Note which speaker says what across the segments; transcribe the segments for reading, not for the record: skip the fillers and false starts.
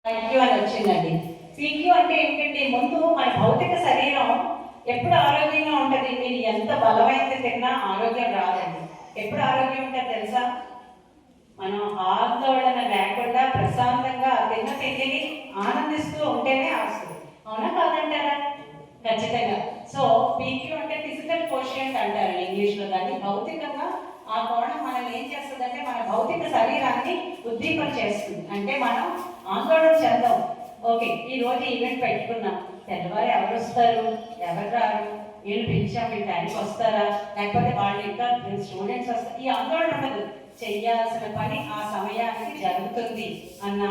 Speaker 1: PQ అని వచ్చిందండి. PQ అంటే ఏంటంటే ముందు మన భౌతిక శరీరం ఎప్పుడు ఆరోగ్యంగా ఉంటుంది. మీరు ఎంత బలమైనది తిన్నా ఆరోగ్యం రాదండి. ఎప్పుడు ఆరోగ్యం ఉంటుంది తెలుసా? మనం ఆందోళన లేకుండా ప్రశాంతంగా తిన్న తిండిని ఆనందిస్తూ ఉంటేనే వస్తుంది. అవునా కాదంటారా? ఖచ్చితంగా. సో పీక్యూ అంటే ఫిజికల్ కోషియంట్ అంటారు ఇంగ్లీష్లో. దాన్ని భౌతికంగా ఆ కోణం మనల్ని ఏం చేస్తుందంటే మన భౌతిక శరీరాన్ని ఉద్దీపన చేస్తుంది. అంటే మనం ఆందోళన చెందాం. ఓకే, ఈ రోజు ఈవెంట్ పెట్టుకున్నాం, తెల్లవారు ఎవరు వస్తారు, ఎవరు రారు, వీళ్ళు పిలిచాం, వీళ్ళు టైంకి వస్తారా, లేకపోతే వాళ్ళు ఇంకా స్టూడెంట్స్ వస్తారు, ఈ ఆందోళన ఉండదు. చెయ్యాల్సిన పని ఆ సమయానికి జరుగుతుంది అన్న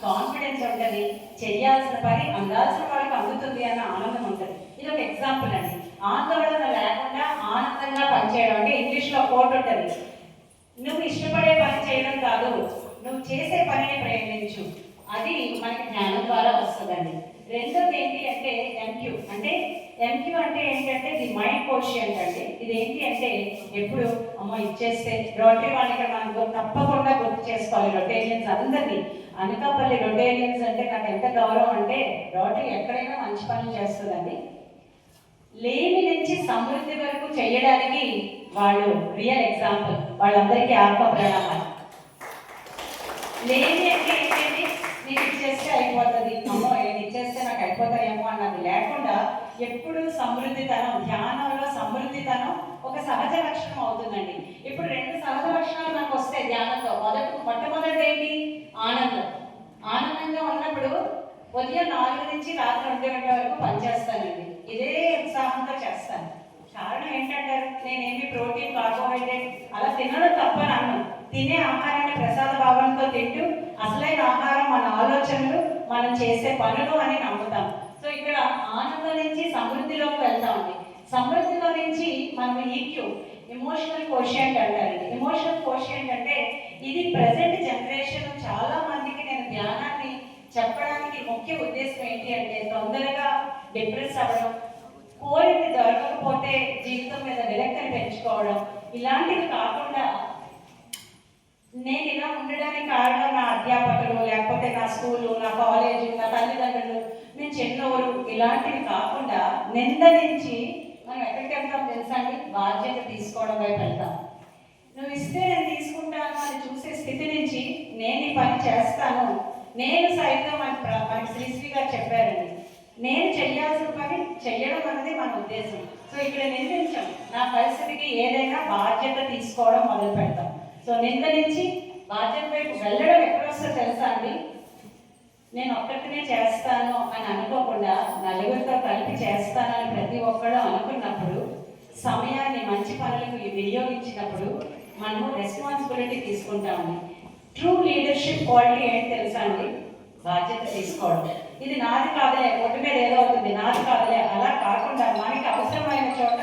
Speaker 1: కాన్ఫిడెన్స్ ఉంటుంది. చెయ్యాల్సిన పని అందాల్సిన వాళ్ళకి అందుతుంది అన్న ఆనందం ఉంటుంది. ఇది ఒక ఎగ్జాంపుల్ అండి. ఆందోళన లేకుండా ఆనందంగా పనిచేయడం అంటే ఇంగ్లీష్లో కోట్ ఉంటుంది, నువ్వు ఇష్టపడే పని చేయడం కాదు, నువ్వు చేసే పనిని ప్రయత్నించు. అది మనకి జ్ఞానం ద్వారా వస్తుందండి. రెండోది ఏంటి అంటే ఎంక్యూ. ఎంక్యూ అంటే ఏంటంటే ది మైండ్ కోషియంట్ అండి. ఇది ఏంటి అంటే ఎప్పుడు అమ్మ ఇచ్చేస్తే రోటరీ వాళ్ళకి మనం తప్పకుండా గుర్తు చేసుకోవాలి. రొటేరియన్స్ అందరినీ, అనకాపల్లి రొటేరియన్స్ అంటే నాకు ఎంత గౌరవం అంటే రోటరీ ఎక్కడైనా మంచి పనులు చేస్తుందండి. లేమి నుంచి సమృద్ధి వరకు చేయడానికి వాళ్ళు రియల్ ఎగ్జాంపుల్. వాళ్ళందరికీ ఆత్మ ప్రణామాలు. లేమి అంటే ఏంటంటే నీకు ఇచ్చేస్తే అయిపోతుంది, అమ్మో నేను ఇచ్చేస్తే నాకు అయిపోతాయేమో అన్నది లేకుండా ఎప్పుడు సమృద్ధితనం, ధ్యానంలో సమృద్ధితనం ఒక సహజ లక్షణం అవుతుందండి. ఇప్పుడు రెండు సహజ లక్షణాలు నాకు వస్తాయి ధ్యానంలో. మొట్టమొదటి ఏంటి? ఆనందం. ఆనందంగా ఉన్నప్పుడు ఉదయం 4 నుంచి రాత్రి 1 గంటల వరకు పనిచేస్తానండి. ఇదే ఉత్సాహంతో చేస్తాను. కారణం ఏంటంటారు? నేనేమి ప్రోటీన్, కార్బోహైడ్రేట్ అలా తినడం తప్పని అన్ను. తినే ఆహారాన్ని ప్రసాద భావంతో తింటూ అసలైన ఆహారం మన ఆలోచనలు, మనం చేసే పనులు అని నమ్ముతాం. సో ఇక్కడ ఆనందం నుంచి సమృద్ధిలోకి వెళ్తామండి. సమృద్ధిలో నుంచి మనం ఈక్యూ, ఎమోషనల్ కోషియంట్ అంటారండి. ఎమోషనల్ కోషియంట్ అంటే ఇది ప్రజెంట్ జనరేషన్ చాలా మందికి నేను ధ్యానాన్ని చెప్పడానికి ముఖ్య ఉద్దేశం ఏంటి అంటే తొందరగా డిప్రెస్ అవ్వడం, కోరిక దొరకకపోతే జీవితం మీద విరక్తిని పెంచుకోవడం, ఇలాంటివి కాకుండా నేను ఇలా ఉండడానికి కారణం నా అధ్యాపకులు, లేకపోతే నా స్కూలు, నా కాలేజు, నా తల్లిదండ్రులు, నేను చిన్నవారు, ఇలాంటివి కాకుండా నింద నుంచి మనం ఎక్కడికి వెళ్తాం తెలుసా అండి? బాధ్యత తీసుకోవడం వైపు వెళ్తాం. నువ్వు ఇస్తే నేను తీసుకుంటాను అని చూసే స్థితి నుంచి నేను ఈ పని చేస్తాను, నేను సైతం మనకి శ్రీశ్రీ గారు చెప్పారండి, నేను చెయ్యాల్సిన పని చెయ్యడం అనేది మన ఉద్దేశం. సో ఇక్కడ నిందించాం, నా పరిస్థితికి ఏదైనా బాధ్యత తీసుకోవడం మొదలు పెడతాం. సో నింద నుంచి బాధ్యత వైపు వెళ్ళడం ఎక్కడొస్తో తెలుసా అండి? నేను ఒక్కటినే చేస్తాను అని అనుకోకుండా నలుగురితో కలిపి చేస్తానని ప్రతి ఒక్కడు అనుకున్నప్పుడు, సమయాన్ని మంచి పనులకు వినియోగించినప్పుడు మనము రెస్పాన్సిబిలిటీ తీసుకుంటామండి. ట్రూ లీడర్షిప్ క్వాలిటీ ఏంటి తెలుసా అండి? బాధ్యత తీసుకోవడం. ఇది నాది కాదులే, ఒడ్డు మీద ఏదో అవుతుంది, నాది కాదులే, అలా కాకుండా మనకి అవసరమైన చోట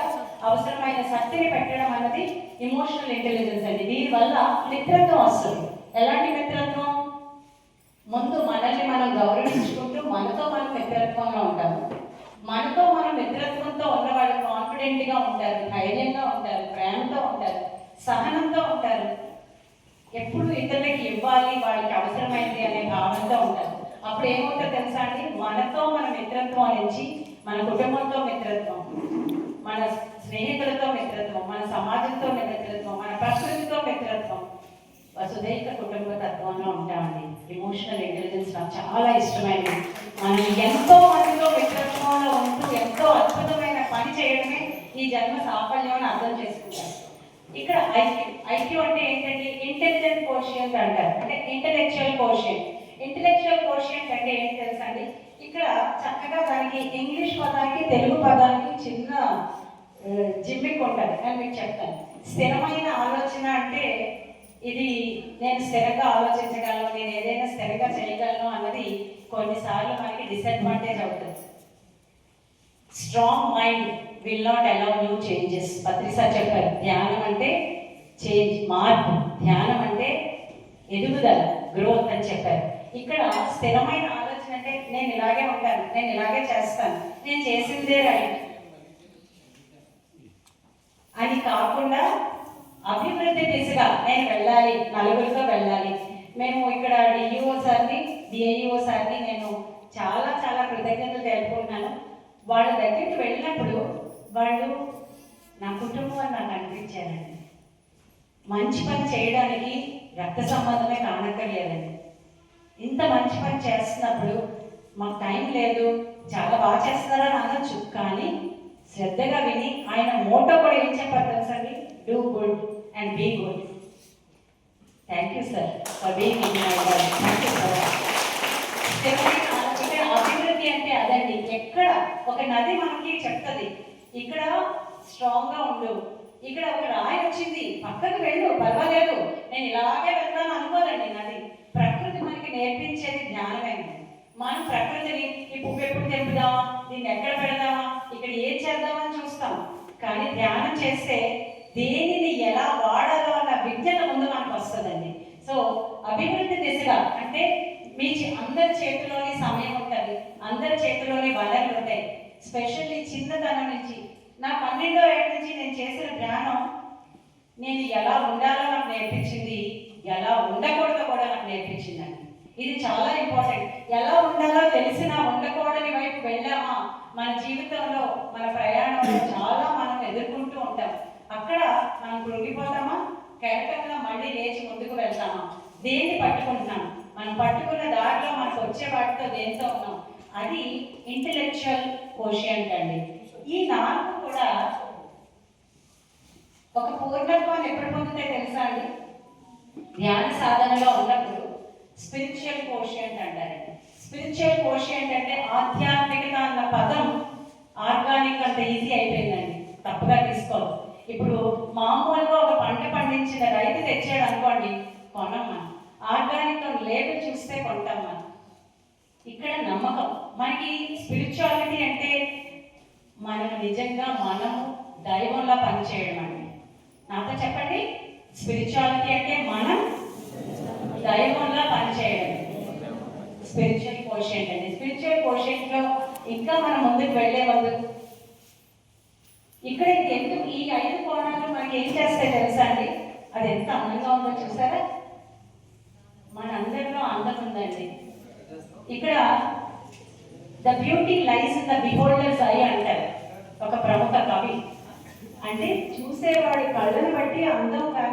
Speaker 1: అవసరమైన శక్తిని పెట్టడం అన్నది ఎమోషనల్ ఇంటెలిజెన్స్ అండి. దీనివల్ల మిత్రత్వం వస్తుంది. ఎలాంటి మిత్రత్వం? ముందు మనల్ని మనం గౌరవించుకుంటూ మనతో మనం మిత్రత్వంలో ఉంటాము. మనతో మనం మిత్రత్వంతో ఉన్న వాళ్ళు కాన్ఫిడెంట్గా ఉంటారు, ధైర్యంగా ఉంటారు, ప్రేమతో ఉంటారు, సహనంతో ఉంటారు. ఎప్పుడు ఇతరులకి ఇవ్వాలి, వాళ్ళకి అవసరమైంది అనే భావనతో ఉంటారు. అప్పుడు ఏమవుతుందో తెలుసా అండి? మనతో మన మిత్రత్వం నుంచి మన కుటుంబంతో మిత్రత్వం, మన స్నేహితులతో మిత్రత్వం, మన సమాజంతో మిత్రత్వం, మన ప్రకృతితో మిత్రత్వం, వసుదైక కుటుంబ తత్వంలో ఉంటామండి. ఎమోషనల్ ఇంటెలిజెన్స్ నాకు చాలా ఇష్టమైనది. మనం ఎంతో మందితో మిత్రత్వంలో ఉంటూ ఎంతో అద్భుతమైన పని చేయడమే ఈ జన్మ సాఫల్యం అని అర్థం చేసుకుంటాం. ఇక్కడ ఐక్యూ అంటే ఏంటంటే ఇంటెలిజెంట్ కోషియంట్ అంటారు, అంటే ఇంటెలెక్చువల్ కోషియంట్. ఇంటెలెక్చువల్ కోషియంట్ అంటే ఏంటి తెలుసా అండి? ఇక్కడ చక్కగా దానికి ఇంగ్లీష్ పదానికి తెలుగు పదానికి చిన్న జిమ్మిక్ ఉంటుంది అని మీకు చెప్తాను. స్థిరమైన ఆలోచన అంటే ఇది నేను స్థిరంగా ఆలోచించగలను, నేను ఏదైనా స్థిరంగా చేయగలను అన్నది కొన్నిసార్లు మనకి డిసడ్వాంటేజ్ అవుతుంది. Strong mind will not allow new changes. Patricia చెప్పారు, ధ్యానం అంటే చేంజ్, మార్పు. ధ్యానం అంటే ఎదుగుదల, గ్రోత్ అని చెప్పారు. ఇక్కడ స్థిరమైన ఆలోచన అంటే నేను ఇలాగే ఉంటాను, నేను ఇలాగే చేస్తాను, నేను చేసిందే రైట్ అని కాకుండా అభివృద్ధి దిశగా నేను వెళ్ళాలి, నలుగురితో వెళ్ళాలి. మేము ఇక్కడ డిఈఓ సార్ని డిఐఓ సార్ని నేను చాలా చాలా కృతజ్ఞతలు తెలుపుకుంటున్నాను. వాళ్ళ దగ్గరికి వెళ్ళినప్పుడు వాళ్ళు నా కుటుంబం అని నాకు అనిపించారండి. మంచి పని చేయడానికి రక్త సంబంధమే కానక్కర్లేదండి. ఇంత మంచి పని చేస్తున్నప్పుడు మాకు టైం లేదు, చాలా బాగా చేస్తున్నారని అనొచ్చు, కానీ శ్రద్ధగా విని ఆయన మోటో కూడా ఏం చెప్పారు తెలుసండి? Do good and be good. Thank you sir for being in my life. Thank you sir. అభివృద్ధి అంటే అదండి. ఎక్కడ ఒక నది మనకి చెప్తుంది, ఇక్కడ స్ట్రాంగ్గా ఉండు, ఇక్కడ ఒక రాయి వచ్చింది పక్కకు వెళ్ళు, పర్వాలేదు, నేను ఇలాగే వెళ్తాను అనుకోదండి నది. ప్రకృతి మనకి నేర్పించేది జ్ఞానమే. మనం ప్రకృతిని ఈ పువ్వు ఎప్పుడు తెంపుదామా, దీన్ని ఎక్కడ పెడదామా, ఇక్కడ ఏం చేద్దామని చూస్తాం. కానీ ధ్యానం చేస్తే దేనిని ఎలా వాడాలో అన్న విజ్ఞత ముందు మనకు వస్తుందండి. సో అభివృద్ధి దిశగా అంటే మీ అందరి చేతిలోని సమయం ఉంటుంది, అందరి చేతిలోని వనరులు ఉంటాయి. స్పెషల్లీ చిన్నతనం నుంచి నా 12వ ఏళ్ళ నుంచి నేను చేసిన ధ్యానం నేను ఎలా ఉండాలో నాకు నేర్పించింది, ఎలా ఉండకూడదో కూడా నాకు నేర్పించిందండి. ఇది చాలా ఇంపార్టెంట్. ఎలా ఉండాలో తెలిసినా ఉండకూడని వైపు వెళ్ళామా మన జీవితంలో, మన ప్రయాణంలో చాలా మనం ఎదుర్కొంటూ ఉంటాం. అక్కడ మనం కృంగిపోతామా, కెరటంగా మళ్ళీ లేచి ముందుకు వెళ్తామా, దేన్ని పట్టుకుంటున్నాం, మనం పట్టుకున్న దారిలో మనకు వచ్చే వాటితో దేంతో ఉన్నాం, అది ఇంటెలెక్చువల్ కోషియంట్ అండి. ఈ 4 కూడా ఒక పూర్ణత్వాన్ని ఎప్పుడు పొందుతాయి తెలుసా అండి? ధ్యాన సాధనలో ఉన్నప్పుడు స్పిరిచువల్ కోషియంట్ అంటారండి. స్పిరిచువల్ కోషియంట్ అంటే ఆధ్యాత్మికత అన్న పదం ఆర్గానిక్ అంత ఈజీ అయిపోయిందండి, తప్పుగా తీసుకోవాలి. ఇప్పుడు మామూలుగా ఒక పంట పండించిన రైతు తెచ్చాడు అనుకోండి, కొనం మనం. ఆర్గానిక్ లేబుల్ చూస్తే కొంటాం మనం. ఇక్కడ నమ్మకం. మనకి స్పిరిచువాలిటీ అంటే మనం నిజంగా మనము దైవంలా పనిచేయడం అండి. నాతో చెప్పండి, స్పిరిచువాలిటీ అంటే మనం దైవంలా పనిచేయడం. స్పిరిచువల్ కోషెంట్ అండి. స్పిరిచువల్ కోషెంట్లో ఇంకా మనం ముందుకు వెళ్ళే ముందు ఇక్కడ ఎందుకు ఈ 5 కోణాలు మనకి ఏం చేస్తాయి తెలుసా అండి? అది ఎంత అందంగా ఉందో చూసారా? మన అందరిలో అందం ఉందండి. ఇక్కడ the beauty lies in the beholder's I అంటారు ఒక ప్రముఖ కవి. అంటే చూసేవాడి కళ్ళను బట్టి అందం కానీ